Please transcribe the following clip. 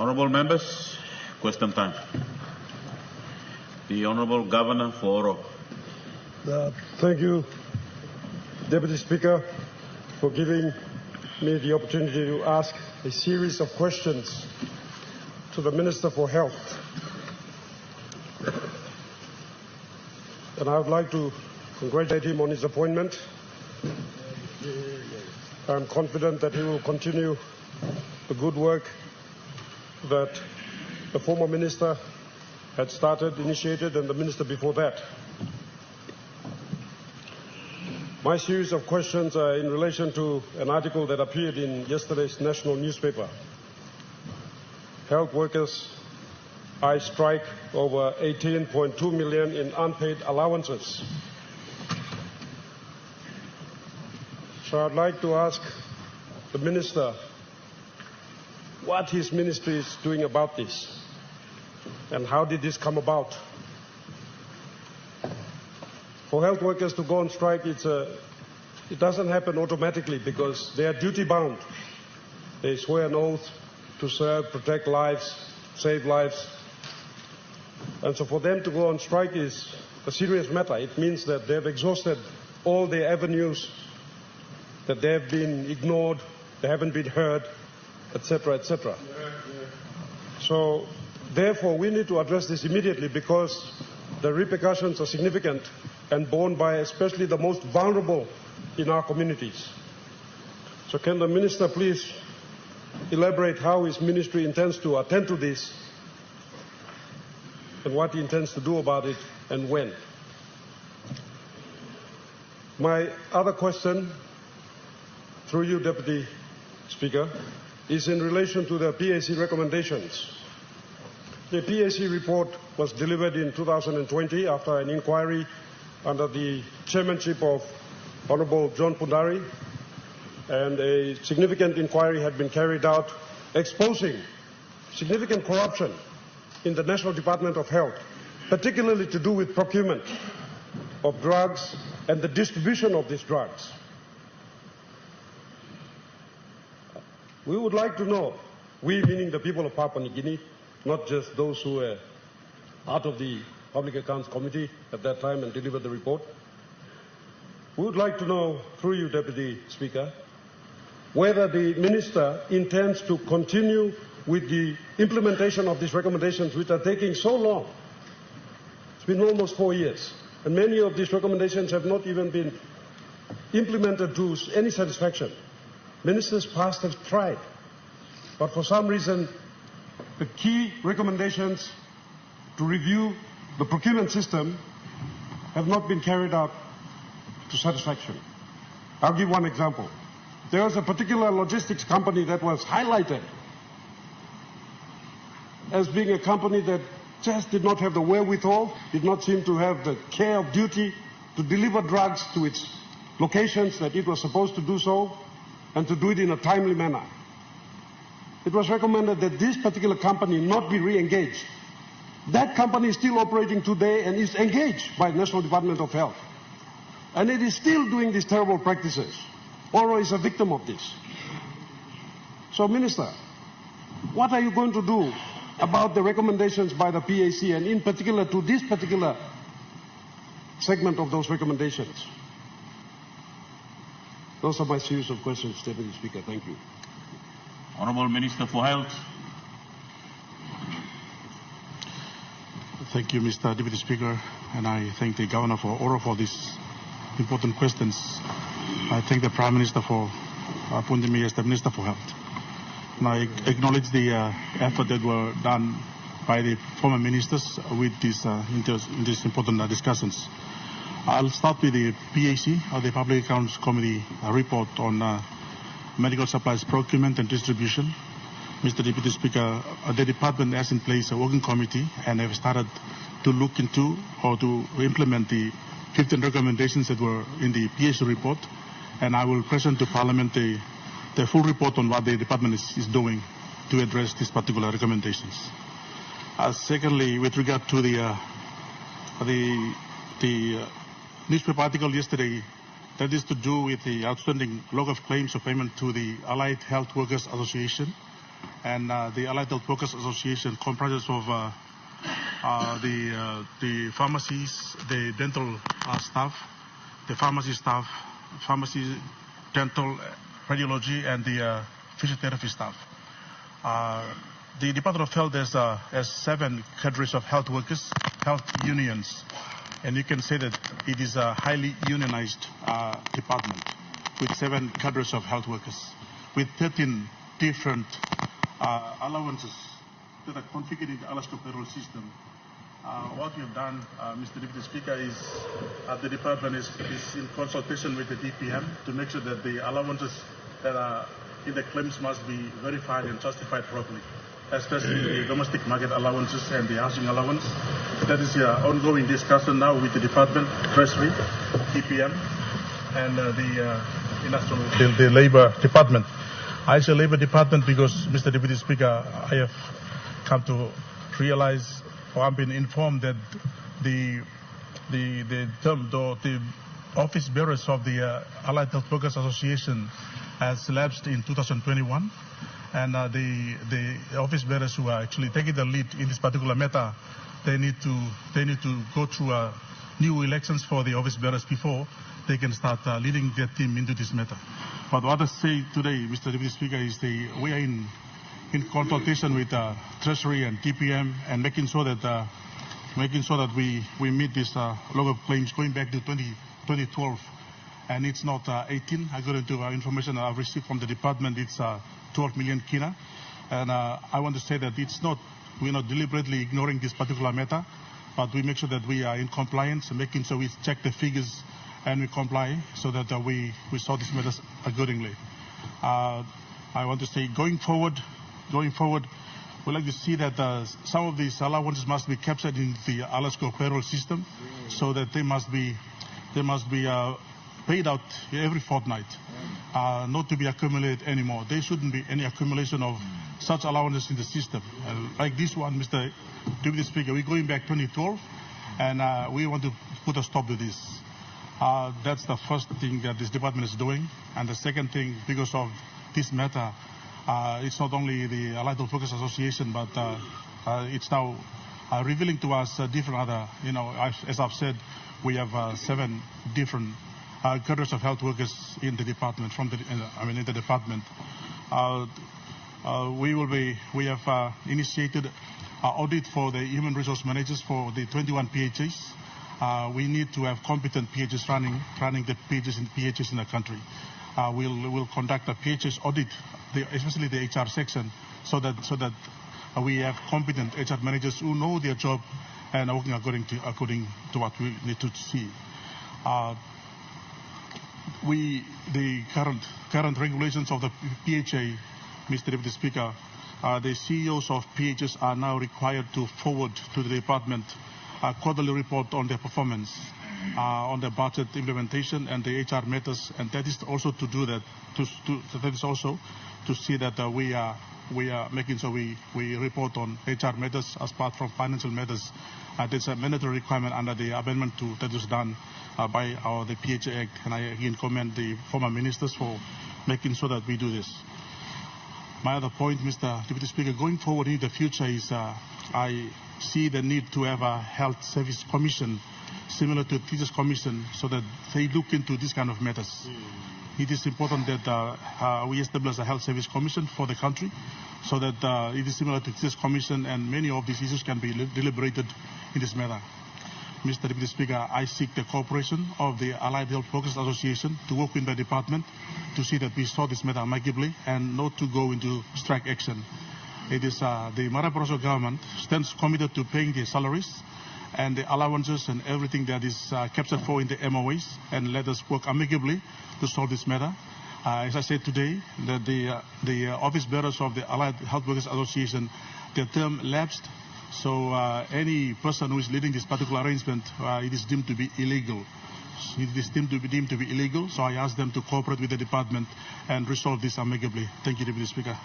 Honourable members, question time. The Honourable Governor for Oro. Thank you, Deputy Speaker, for giving me the opportunity to ask a series of questions to the Minister for Health. And I would like to congratulate him on his appointment. I am confident that he will continue the good work that the former minister had initiated, and the minister before that. My series of questions are in relation to an article that appeared in yesterday's national newspaper. Health workers strike over 18.2 million in unpaid allowances. So I'd like to ask the minister what his ministry is doing about this, and how did this come about? For health workers to go on strike, it doesn't happen automatically because they are duty bound. They swear an oath to serve, protect lives, save lives. And so for them to go on strike is a serious matter. It means that they have exhausted all their avenues, that they have been ignored, they haven't been heard, etc., etc. So therefore we need to address this immediately because the repercussions are significant and borne by especially the most vulnerable in our communities. So can the minister please elaborate how his ministry intends to attend to this and what he intends to do about it and when? My other question, through you, Deputy Speaker, is in relation to the PAC recommendations. The PAC report was delivered in 2020 after an inquiry under the chairmanship of Honourable John Pundari, and a significant inquiry had been carried out exposing significant corruption in the National Department of Health, particularly to do with procurement of drugs and the distribution of these drugs. We would like to know, we meaning the people of Papua New Guinea, not just those who were part of the Public Accounts Committee at that time and delivered the report. We would like to know, through you, Deputy Speaker, whether the minister intends to continue with the implementation of these recommendations, which are taking so long. It's been almost 4 years, and many of these recommendations have not even been implemented to any satisfaction. Ministers past have tried, but for some reason, the key recommendations to review the procurement system have not been carried out to satisfaction. I'll give one example. There was a particular logistics company that was highlighted as being a company that just did not have the wherewithal, did not seem to have the care of duty to deliver drugs to its locations that it was supposed to do so, and to do it in a timely manner. It was recommended that this particular company not be re-engaged. That company is still operating today and is engaged by the National Department of Health. And it is still doing these terrible practices. Oro is a victim of this. So, Minister, what are you going to do about the recommendations by the PAC, and in particular to this particular segment of those recommendations? Those are my series of questions, Deputy Speaker. Thank you. Honourable Minister for Health. Thank you, Mr. Deputy Speaker, and I thank the Governor for Oro for these important questions. I thank the Prime Minister for appointing me as the Minister for Health. And I acknowledge the effort that were done by the former ministers with these in these important discussions. I'll start with the PAC, the Public Accounts Committee report on medical supplies procurement and distribution. Mr. Deputy Speaker, the department has in place a working committee and have started to look into or to implement the 15 recommendations that were in the PAC report, and I will present to Parliament the full report on what the department is doing to address these particular recommendations. Secondly, with regard to the newspaper article yesterday that is to do with the outstanding log of claims of payment to the Allied Health Workers Association. And the Allied Health Workers Association comprises of the pharmacies, the dental staff, the pharmacy staff, pharmacy, dental, radiology, and the physiotherapy staff. The Department of Health has 7 cadres of health workers, health unions, and you can say that it is a highly unionized department with 7 cadres of health workers, with 13 different allowances that are configured in the Alaska payroll system. What we have done, Mr. Deputy Speaker, is the department is in consultation with the DPM to make sure that the allowances that are in the claims must be verified and justified properly, especially the domestic market allowances and the housing allowance. That is ongoing discussion now with the department, Treasury, DPM, and the Labor Department. I say Labor Department because, Mr. Deputy Speaker, I have come to realize, or I've been informed that the office bearers of the Allied Health Workers Association has lapsed in 2021, and the office bearers who are actually taking the lead in this particular matter, they need to go through new elections for the office bearers before they can start leading their team into this matter. But what I say today, Mr. Deputy Speaker, is we are in consultation with Treasury and DPM and making sure that we meet this log of claims going back to 2012, and it's not 18. According to information I've received from the department, it's 12 million kina, and I want to say that we're not deliberately ignoring this particular matter, but we make sure that we are in compliance, making sure we check the figures and we comply so that we solve these matters accordingly. I want to say going forward, we'd like to see that some of these allowances must be captured in the Alaska payroll system, so that they must be paid out every fortnight, not to be accumulated anymore. There shouldn't be any accumulation of such allowances in the system. Like this one, Mr. Deputy Speaker, we're going back 2012, and we want to put a stop to this. That's the first thing that this department is doing. And the second thing, because of this matter, it's not only the Allied Health Workers Association, but it's now revealing to us different other, as I've said, we have 7 different cadres of health workers in the department, in the department. We have initiated audit for the human resource managers for the 21 PHAs. We need to have competent PHAs running the PHAs in the country. We'll conduct a PHAs audit, especially the HR section, so that we have competent HR managers who know their job and are working according to what we need to see. The current regulations of the PHA, Mr. Deputy Speaker, the CEOs of PHAs are now required to forward to the department a quarterly report on their performance, on the budget implementation and the HR matters, and that is also to do that. That is also to see that we are making sure we report on HR matters as part from financial matters. There's a mandatory requirement under the amendment that was done by the PHA Act, and I again commend the former ministers for making sure that we do this. My other point, Mr. Deputy Speaker, going forward in the future is I see the need to have a health service commission similar to Teachers Commission, so that they look into this kind of matters. It is important that we establish a health service commission for the country, so that it is similar to Teachers Commission, and many of these issues can be deliberated in this matter. Mr. Deputy Speaker, I seek the cooperation of the Allied Health Workers Association to work with the department to see that we solve this matter amicably and not to go into strike action. It is the Maraparoso government stands committed to paying the salaries and the allowances and everything that is captured for in the MOAs, and let us work amicably to solve this matter. As I said today, that the office bearers of the Allied Health Workers Association, their term lapsed, so any person who is leading this particular arrangement, it is deemed to be illegal. It is deemed to be illegal, so I ask them to cooperate with the department and resolve this amicably. Thank you, Deputy Speaker.